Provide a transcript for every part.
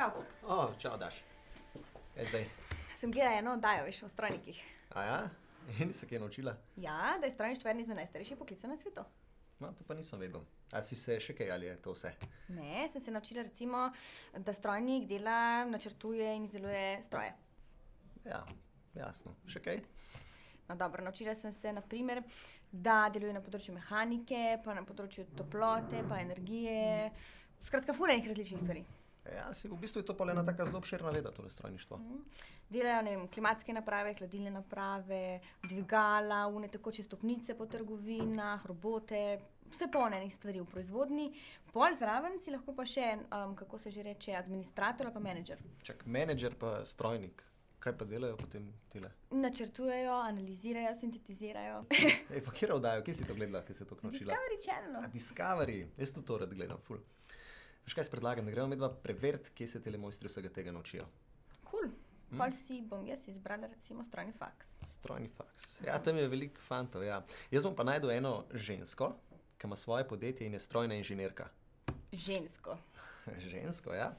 Čau. Čau, Daš. Zdaj. Sem gledala eno oddajo, veš, o strojnikih. Ja? In se kaj naučila? Ja, da je strojništvo eden izmed najstarejših poklicev na svetu. No, to pa nisem vedel. A si se še kaj ali je to vse? Ne, sem se naučila recimo, da strojnik dela, načrtuje in izdeluje stroje. Ja, jasno. Še kaj? No dobro, naučila sem se naprimer, da deluje na področju mehanike, pa na področju toplote, pa energije. Skratka, ful enih različnih stvari. Ja, v bistvu je to pa ena taka zelo obširna veda, tole strojništvo. Delajo, ne vem, klimatske naprave, hladilne naprave, dvigala, one tekoče stopnice po trgovinah, robote, vse polno enih stvari v proizvodnji. Pol zraven si lahko pa še, kako se že reče, administrator ali pa menedžer. Čak, menedžer pa strojnik. Kaj pa delajo potem tile? Načrtujejo, analizirajo, sintetizirajo. Ej, pa kjer oddajo? Kje si to gledala, kje si to naučila? Discovery Channel. Discovery. Jaz tudi to rad gledam, ful. Veš kaj predlagam, da gremo medva preveriti, kje se tele mojstri vsega tega naučijo. Cool. Pol si bom jaz izbrala recimo strojni faks. Strojni faks. Ja, tam je veliko fantov, ja. Jaz bom pa najdel eno žensko, ki ima svoje podjetje in je strojna inženirka. Žensko. Žensko, ja.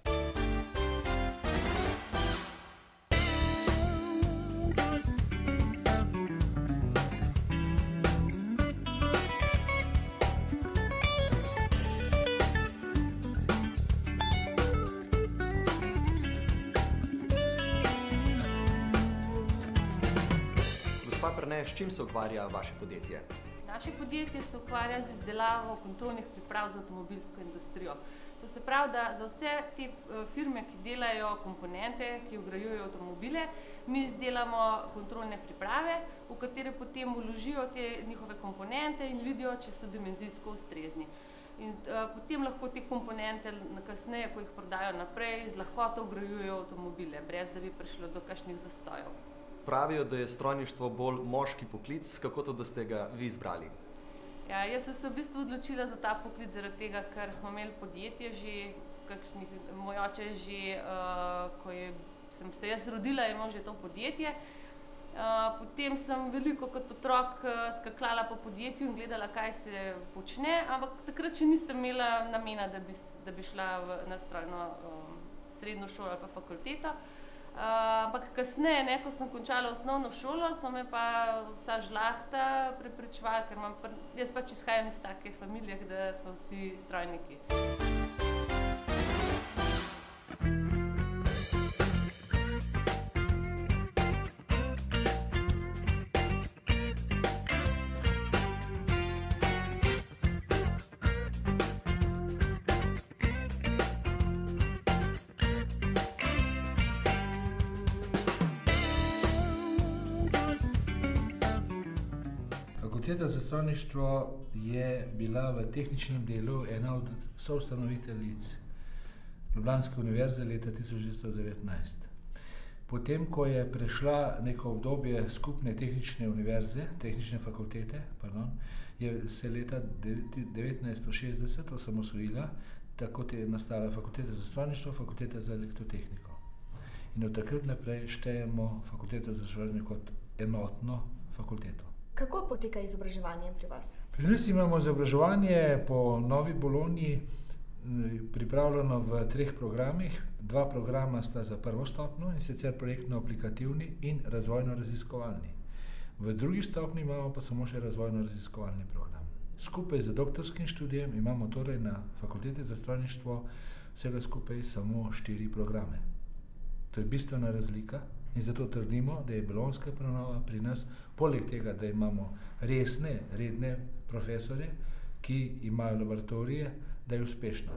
S čim se ukvarja vaše podjetje? Naše podjetje se ukvarja z izdelavo kontrolnih priprav za avtomobilsko industrijo. To se pravi, da za vse te firme, ki delajo komponente, ki vgrajujejo avtomobile, mi izdelamo kontrolne priprave, v katere potem vložijo te njihove komponente in vidijo, če so dimenzijsko ustrezni. In potem lahko te komponente kasneje, ko jih prodajo naprej, z lahkoto vgrajujejo avtomobile, brez da bi prišlo do kakšnih zastojev. Pravijo, da je strojništvo bolj moški poklic. Kako to, da ste ga vi izbrali? Ja, jaz sem se v bistvu odločila za ta poklic zaradi tega, ker smo imeli podjetje že, moj oče je že, ko sem se jaz rodila, je imel že to podjetje. Potem sem veliko kot otrok skakljala po podjetju in gledala, kaj se počne, ampak takrat še nisem imela namena, da bi šla na strojno srednjo šolo ali pa fakulteto. Ampak kasneje, ko sem končala osnovno šolo, so me pa vsa žlahta prepričevala, ker jaz pač izhajam iz take familije, da so vsi strojniki. Fakulteta za strojništvo je bila v tehničnem delu ena od soustanoviteljic Ljubljanske univerze leta 1919. Potem, ko je prešla neko obdobje skupne tehnične fakultete, je se leta 1960 osamosvojila, tako je nastala Fakulteta za strojništvo, Fakulteta za elektrotehniko. In od takrat naprej štejemo Fakulteto za strojništvo kot enotno fakulteto. Kako poteka izobraževanje pri vas? Pri nas imamo izobraževanje po Novi Bologni pripravljeno v 3 programih. 2 programa sta za prvo stopnjo, in sicer projektno-aplikativni in razvojno-raziskovalni. V drugi stopnji imamo pa samo še razvojno-raziskovalni program. Skupaj z doktorskim študijem imamo torej na Fakulteti za strojništvo vsega skupaj samo 4 programe. To je bistvena razlika. In zato trdimo, da je bolonjska prenova pri nas, poleg tega, da imamo resne, redne profesorje, ki imajo laboratorije, da je uspešna.